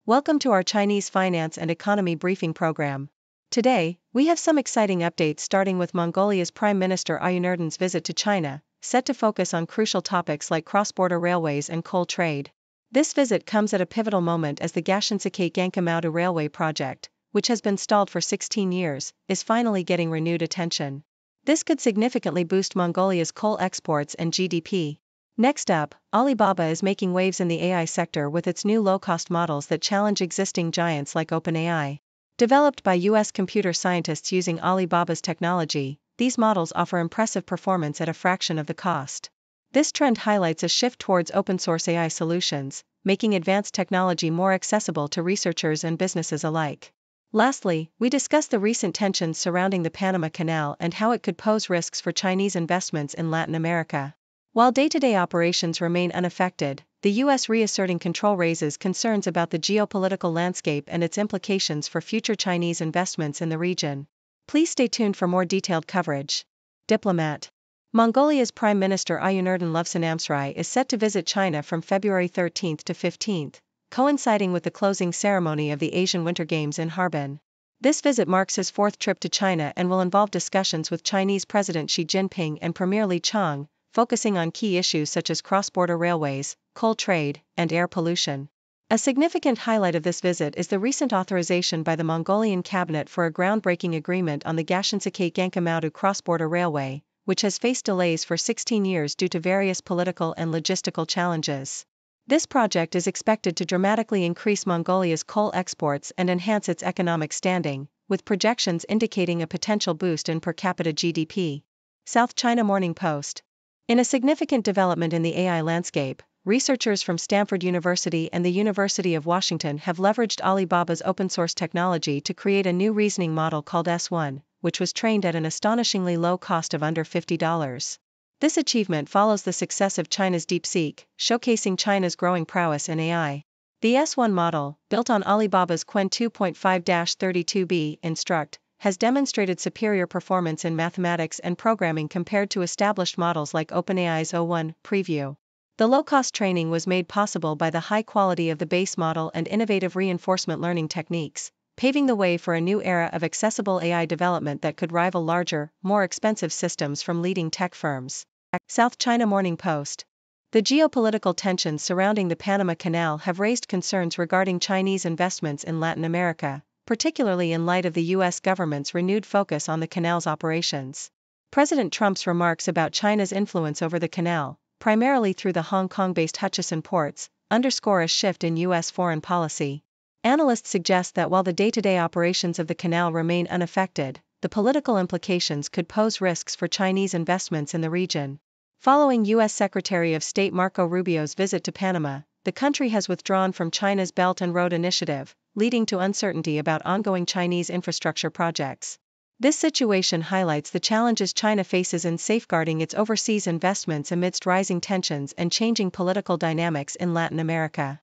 Welcome to our Chinese Finance and Economy Briefing Program. Today, we have some exciting updates starting with Mongolia's Prime Minister Oyun-Erdene's visit to China, set to focus on crucial topics like cross-border railways and coal trade. This visit comes at a pivotal moment as the Gashuunsukhait-Ganqimaodu railway project, which has been stalled for 16 years, is finally getting renewed attention. This could significantly boost Mongolia's coal exports and GDP. Next up, Alibaba is making waves in the AI sector with its new low-cost models that challenge existing giants like OpenAI. Developed by US computer scientists using Alibaba's technology, these models offer impressive performance at a fraction of the cost. This trend highlights a shift towards open-source AI solutions, making advanced technology more accessible to researchers and businesses alike. Lastly, we discuss the recent tensions surrounding the Panama Canal and how it could pose risks for Chinese investments in Latin America. While day-to-day operations remain unaffected, the U.S. reasserting control raises concerns about the geopolitical landscape and its implications for future Chinese investments in the region. Please stay tuned for more detailed coverage. Diplomat. Mongolia's Prime Minister Oyun-Erdene is set to visit China from February 13 to 15, coinciding with the closing ceremony of the Asian Winter Games in Harbin. This visit marks his fourth trip to China and will involve discussions with Chinese President Xi Jinping and Premier Li Qiang, focusing on key issues such as cross-border railways, coal trade, and air pollution. A significant highlight of this visit is the recent authorization by the Mongolian cabinet for a groundbreaking agreement on the Gashuunsukhait-Ganqimaodu cross-border railway, which has faced delays for 16 years due to various political and logistical challenges. This project is expected to dramatically increase Mongolia's coal exports and enhance its economic standing, with projections indicating a potential boost in per capita GDP. South China Morning Post. In a significant development in the AI landscape, researchers from Stanford University and the University of Washington have leveraged Alibaba's open-source technology to create a new reasoning model called S1, which was trained at an astonishingly low cost of under $50. This achievement follows the success of China's DeepSeek, showcasing China's growing prowess in AI. The S1 model, built on Alibaba's Qwen 2.5-32b Instruct, has demonstrated superior performance in mathematics and programming compared to established models like OpenAI's O1 Preview. The low-cost training was made possible by the high quality of the base model and innovative reinforcement learning techniques, paving the way for a new era of accessible AI development that could rival larger, more expensive systems from leading tech firms. South China Morning Post. The geopolitical tensions surrounding the Panama Canal have raised concerns regarding Chinese investments in Latin America, particularly in light of the U.S. government's renewed focus on the canal's operations. President Trump's remarks about China's influence over the canal, primarily through the Hong Kong-based Hutchison ports, underscore a shift in U.S. foreign policy. Analysts suggest that while the day-to-day operations of the canal remain unaffected, the political implications could pose risks for Chinese investments in the region. Following U.S. Secretary of State Marco Rubio's visit to Panama, the country has withdrawn from China's Belt and Road Initiative, leading to uncertainty about ongoing Chinese infrastructure projects. This situation highlights the challenges China faces in safeguarding its overseas investments amidst rising tensions and changing political dynamics in Latin America.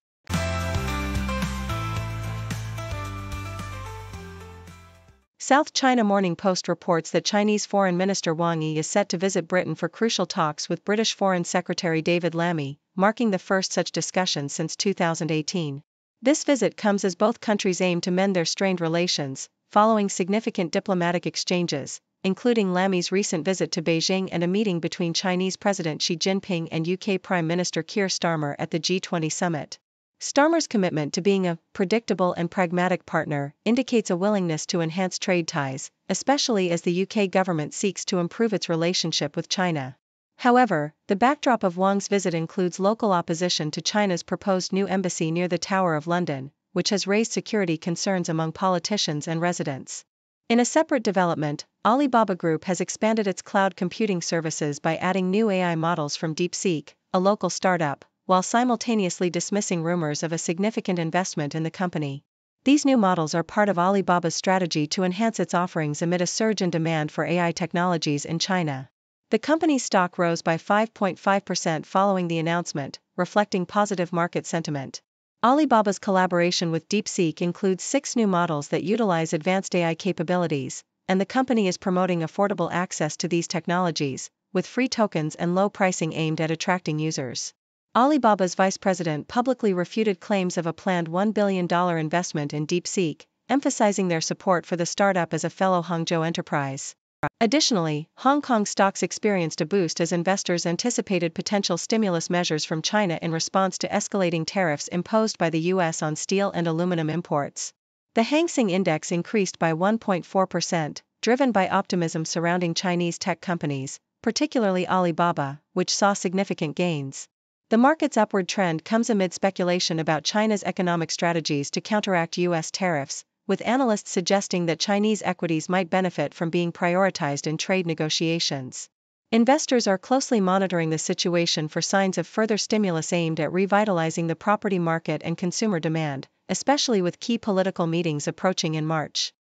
South China Morning Post reports that Chinese Foreign Minister Wang Yi is set to visit Britain for crucial talks with British Foreign Secretary David Lammy, marking the first such discussion since 2018. This visit comes as both countries aim to mend their strained relations, following significant diplomatic exchanges, including Lammy's recent visit to Beijing and a meeting between Chinese President Xi Jinping and UK Prime Minister Keir Starmer at the G20 summit. Starmer's commitment to being a predictable and pragmatic partner indicates a willingness to enhance trade ties, especially as the UK government seeks to improve its relationship with China. However, the backdrop of Wang's visit includes local opposition to China's proposed new embassy near the Tower of London, which has raised security concerns among politicians and residents. In a separate development, Alibaba Group has expanded its cloud computing services by adding new AI models from DeepSeek, a local startup, while simultaneously dismissing rumors of a significant investment in the company. These new models are part of Alibaba's strategy to enhance its offerings amid a surge in demand for AI technologies in China. The company's stock rose by 5.5% following the announcement, reflecting positive market sentiment. Alibaba's collaboration with DeepSeek includes 6 new models that utilize advanced AI capabilities, and the company is promoting affordable access to these technologies, with free tokens and low pricing aimed at attracting users. Alibaba's vice president publicly refuted claims of a planned $1 billion investment in DeepSeek, emphasizing their support for the startup as a fellow Hangzhou enterprise. Additionally, Hong Kong stocks experienced a boost as investors anticipated potential stimulus measures from China in response to escalating tariffs imposed by the U.S. on steel and aluminum imports. The Hang Seng Index increased by 1.4%, driven by optimism surrounding Chinese tech companies, particularly Alibaba, which saw significant gains. The market's upward trend comes amid speculation about China's economic strategies to counteract U.S. tariffs, with analysts suggesting that Chinese equities might benefit from being prioritized in trade negotiations. Investors are closely monitoring the situation for signs of further stimulus aimed at revitalizing the property market and consumer demand, especially with key political meetings approaching in March.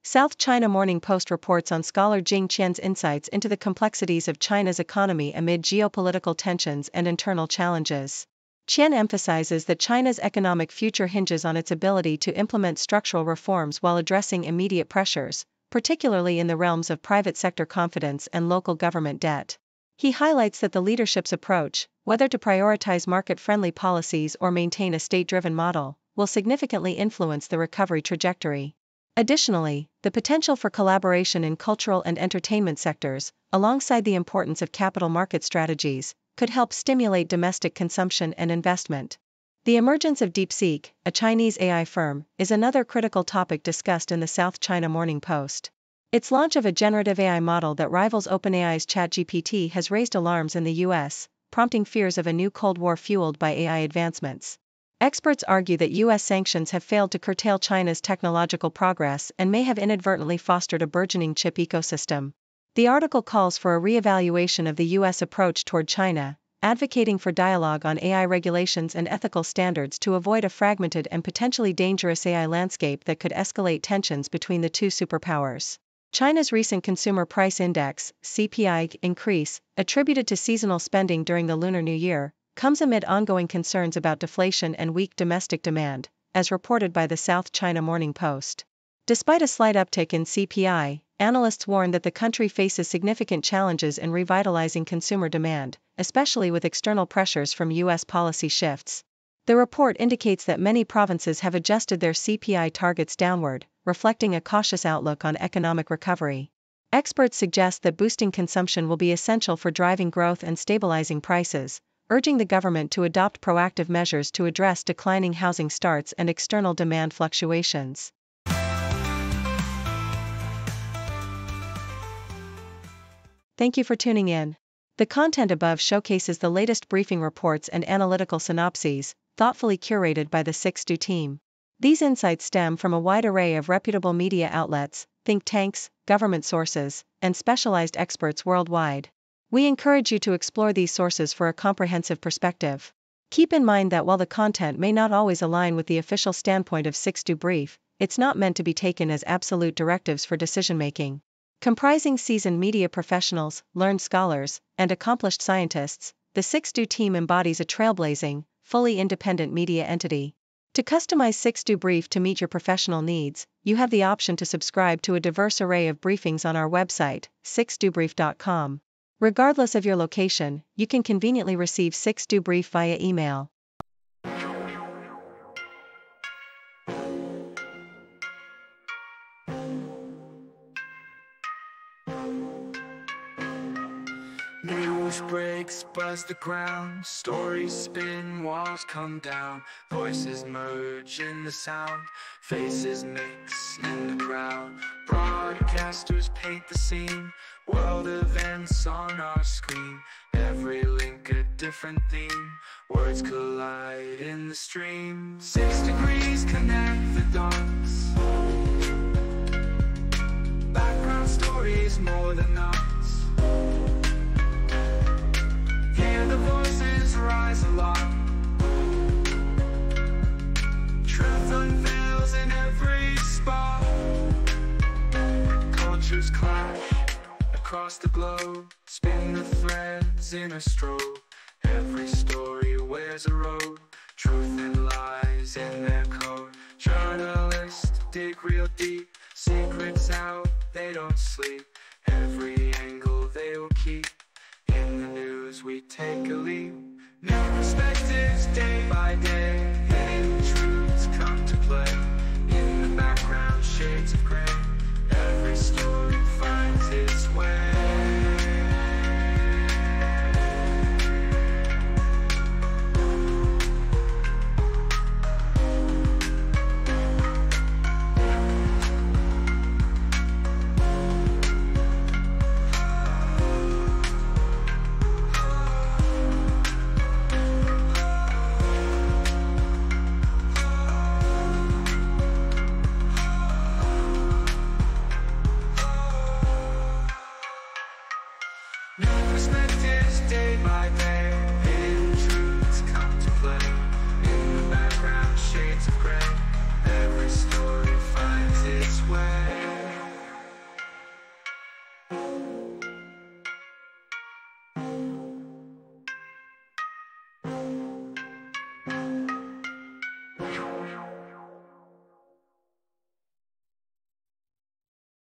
South China Morning Post reports on scholar Jing Qian's insights into the complexities of China's economy amid geopolitical tensions and internal challenges. Qian emphasizes that China's economic future hinges on its ability to implement structural reforms while addressing immediate pressures, particularly in the realms of private sector confidence and local government debt. He highlights that the leadership's approach, whether to prioritize market-friendly policies or maintain a state-driven model, will significantly influence the recovery trajectory. Additionally, the potential for collaboration in cultural and entertainment sectors, alongside the importance of capital market strategies, could help stimulate domestic consumption and investment. The emergence of DeepSeek, a Chinese AI firm, is another critical topic discussed in the South China Morning Post. Its launch of a generative AI model that rivals OpenAI's ChatGPT has raised alarms in the US, prompting fears of a new Cold War fueled by AI advancements. Experts argue that U.S. sanctions have failed to curtail China's technological progress and may have inadvertently fostered a burgeoning chip ecosystem. The article calls for a re-evaluation of the U.S. approach toward China, advocating for dialogue on AI regulations and ethical standards to avoid a fragmented and potentially dangerous AI landscape that could escalate tensions between the two superpowers. China's recent Consumer Price Index, CPI, increase, attributed to seasonal spending during the Lunar New Year, comes amid ongoing concerns about deflation and weak domestic demand, as reported by the South China Morning Post. Despite a slight uptick in CPI, analysts warn that the country faces significant challenges in revitalizing consumer demand, especially with external pressures from U.S. policy shifts. The report indicates that many provinces have adjusted their CPI targets downward, reflecting a cautious outlook on economic recovery. Experts suggest that boosting consumption will be essential for driving growth and stabilizing prices, urging the government to adopt proactive measures to address declining housing starts and external demand fluctuations. Thank you for tuning in. The content above showcases the latest briefing reports and analytical synopses, thoughtfully curated by the 6Do team. These insights stem from a wide array of reputable media outlets, think tanks, government sources, and specialized experts worldwide. We encourage you to explore these sources for a comprehensive perspective. Keep in mind that while the content may not always align with the official standpoint of 6Do Brief, it's not meant to be taken as absolute directives for decision-making. Comprising seasoned media professionals, learned scholars, and accomplished scientists, the 6Do team embodies a trailblazing, fully independent media entity. To customize 6Do Brief to meet your professional needs, you have the option to subscribe to a diverse array of briefings on our website, 6dobrief.com. Regardless of your location, you can conveniently receive 6Do Brief via email. News breaks, buzz the ground, stories spin, walls come down, voices merge in the sound, faces mix in the crowd, broadcasters paint the scene, world events on our screen, every link a different theme, words collide in the stream, 6 degrees connect the dots, background stories more than knots. Hear the voices rise aloft, truth unveils in every spot, cultures clash across the globe, spin the threads in a strobe, every story wears a robe, truth and lies in their code, journalists dig real deep, secrets out, they don't sleep, every angle as we take a leap. New perspectives day by day, hidden truths come to play. In the background, shades of gray, every story finds its way. New perspectives day by